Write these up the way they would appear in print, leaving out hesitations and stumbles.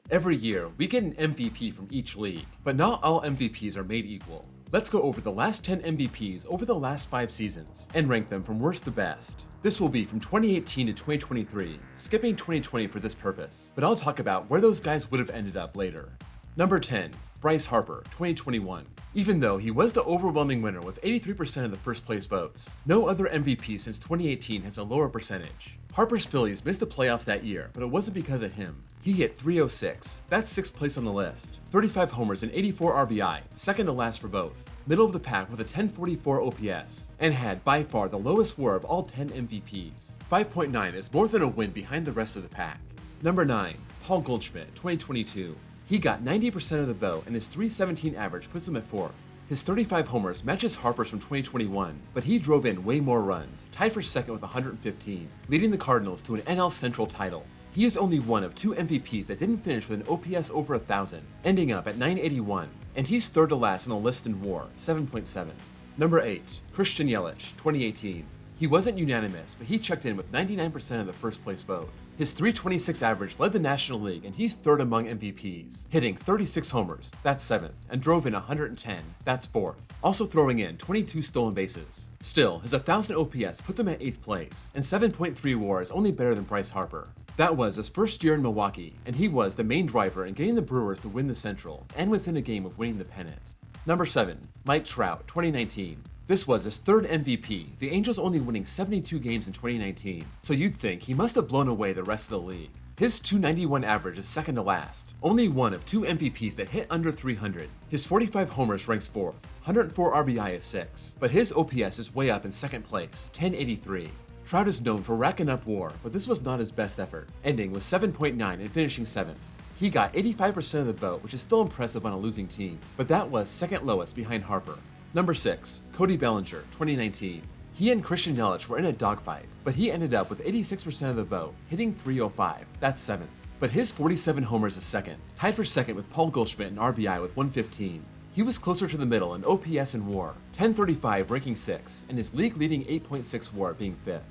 Every year, we get an MVP from each league, but not all MVPs are made equal. Let's go over the last 10 MVPs over the last 5 seasons and rank them from worst to best. This will be from 2018 to 2023, skipping 2020 for this purpose, but I'll talk about where those guys would have ended up later. Number 10, Bryce Harper, 2021. Even though he was the overwhelming winner with 83% of the first place votes, no other MVP since 2018 has a lower percentage. Harper's Phillies missed the playoffs that year, but it wasn't because of him. He hit 306, that's 6th place on the list, 35 homers and 84 RBI, second to last for both, middle of the pack with a 1044 OPS, and had by far the lowest WAR of all 10 MVPs. 5.9 is more than a win behind the rest of the pack. Number 9, Paul Goldschmidt, 2022. He got 90% of the vote, and his .317 average puts him at 4th. His 35 homers matches Harper's from 2021, but he drove in way more runs, tied for second with 115, leading the Cardinals to an NL Central title. He is only one of 2 MVPs that didn't finish with an OPS over 1,000, ending up at 981, and he's third to last on the list in WAR, 7.7. Number 8, Christian Yelich, 2018. He wasn't unanimous, but he checked in with 99% of the first place vote. His .326 average led the National League, and he's third among MVPs, hitting 36 homers, that's 7th, and drove in 110, that's 4th, also throwing in 22 stolen bases. Still, his 1,000 OPS puts him at 8th place, and 7.3 WAR is only better than Bryce Harper. That was his first year in Milwaukee, and he was the main driver in getting the Brewers to win the Central, and within a game of winning the pennant. Number 7, Mike Trout, 2019. This was his 3rd MVP, the Angels only winning 72 games in 2019, so you'd think he must have blown away the rest of the league. His .291 average is second to last, only one of 2 MVPs that hit under 300. His 45 homers ranks 4th, 104 RBI is 6th, but his OPS is way up in 2nd place, 1083. Trout is known for racking up WAR, but this was not his best effort, ending with 7.9 and finishing 7th. He got 85% of the vote, which is still impressive on a losing team, but that was second lowest behind Harper. Number 6, Cody Bellinger, 2019. He and Christian Yelich were in a dogfight, but he ended up with 86% of the vote, hitting 305, that's 7th. But his 47 homers is second, tied for second with Paul Goldschmidt and RBI with 115. He was closer to the middle in OPS and WAR, 1035 ranking 6th, and his league-leading 8.6 WAR being 5th.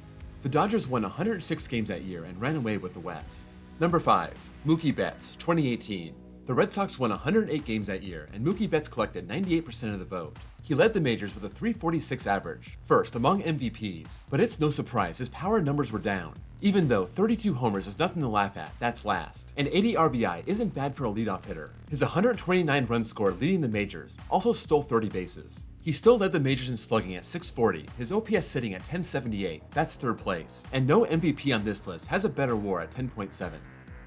The Dodgers won 106 games that year and ran away with the West. Number 5, Mookie Betts, 2018. The Red Sox won 108 games that year, and Mookie Betts collected 98% of the vote. He led the majors with a .346 average, first among MVPs, but it's no surprise his power numbers were down. Even though 32 homers is nothing to laugh at, that's last, and 80 RBI isn't bad for a leadoff hitter. His 129 runs scored leading the majors also stole 30 bases. He still led the majors in slugging at .640, his OPS sitting at 1078, that's 3rd place, and no MVP on this list has a better WAR at 10.7.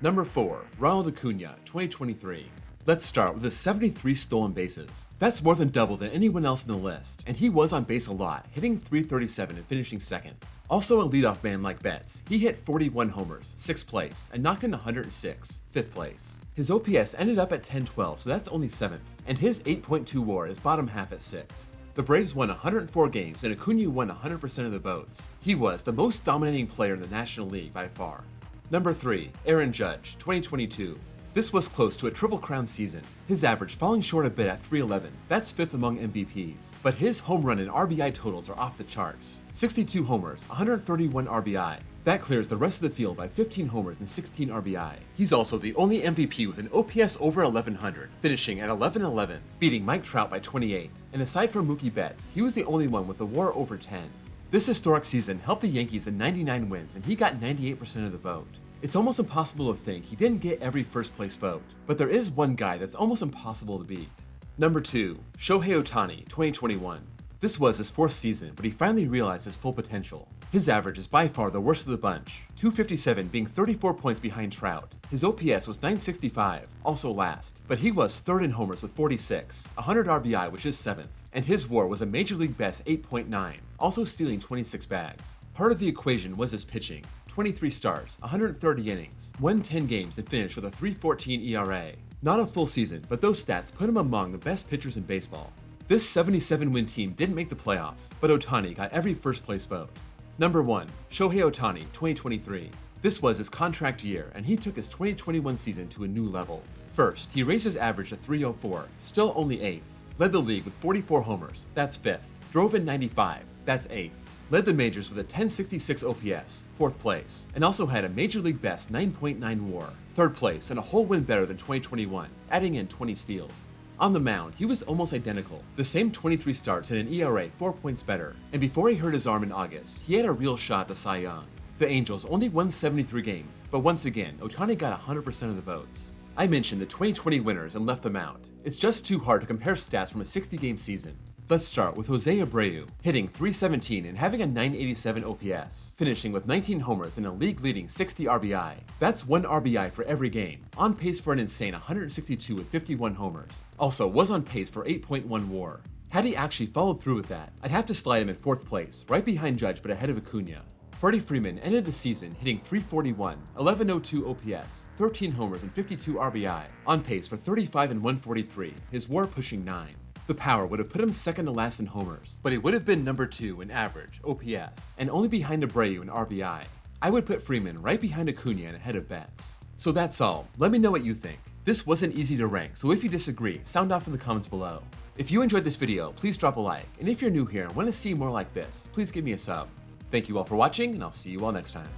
Number 4, Ronald Acuna, 2023. Let's start with his 73 stolen bases. That's more than double than anyone else in the list, and he was on base a lot, hitting .337 and finishing 2nd. Also a leadoff man like Betts, he hit 41 homers, 6th place, and knocked in 106, 5th place. His OPS ended up at 1012, so that's only 7th, and his 8.2 WAR is bottom half at 6. The Braves won 104 games, and Acuna won 100% of the votes. He was the most dominating player in the National League by far. Number 3, Aaron Judge, 2022. This was close to a Triple Crown season, his average falling short a bit at .311, that's 5th among MVPs, but his home run and RBI totals are off the charts. 62 homers, 131 RBI. That clears the rest of the field by 15 homers and 16 RBI. He's also the only MVP with an OPS over 1100, finishing at 1111, beating Mike Trout by 28, and aside from Mookie Betts, he was the only one with a WAR over 10. This historic season helped the Yankees in 99 wins, and he got 98% of the vote. It's almost impossible to think he didn't get every first place vote, but there is one guy that's almost impossible to beat. Number 2, Shohei Ohtani, 2021. This was his 4th season, but he finally realized his full potential. His average is by far the worst of the bunch, .257 being 34 points behind Trout. His OPS was .965, also last, but he was 3rd in homers with 46, 100 RBI which is 7th, and his WAR was a major league best 8.9, also stealing 26 bags. Part of the equation was his pitching. 23 starts, 130 innings, won 10 games and finished with a .314 ERA. Not a full season, but those stats put him among the best pitchers in baseball. This 77-win team didn't make the playoffs, but Ohtani got every first place vote. Number 1, Shohei Ohtani, 2023. This was his contract year, and he took his 2021 season to a new level. First, he raised his average to .304, still only 8th. Led the league with 44 homers, that's 5th. Drove in 95, that's 8th. led the majors with a 1066 OPS, 4th place, and also had a Major League Best 9.9 WAR, 3rd place, and a whole win better than 2021, adding in 20 steals. On the mound, he was almost identical, the same 23 starts and an ERA 4 points better, and before he hurt his arm in August, he had a real shot at the Cy Young. The Angels only won 73 games, but once again, Ohtani got 100% of the votes. I mentioned the 2020 winners and left them out. It's just too hard to compare stats from a 60-game season. Let's start with Jose Abreu, hitting .317 and having a .987 OPS, finishing with 19 homers and a league-leading 60 RBI. That's 1 RBI for every game, on pace for an insane 162 with 51 homers. Also was on pace for 8.1 WAR. Had he actually followed through with that, I'd have to slide him in 4th place, right behind Judge but ahead of Acuna. Freddie Freeman ended the season hitting .341, 1102 OPS, 13 homers and 52 RBI, on pace for 35 and 143, his WAR pushing 9. The power would have put him second to last in homers, but he would have been number 2 in average, OPS, and only behind Abreu in RBI. I would put Freeman right behind Acuna and ahead of Betts. So that's all. Let me know what you think. This wasn't easy to rank, so if you disagree, sound off in the comments below. If you enjoyed this video, please drop a like, and if you're new here and want to see more like this, please give me a sub. Thank you all for watching, and I'll see you all next time.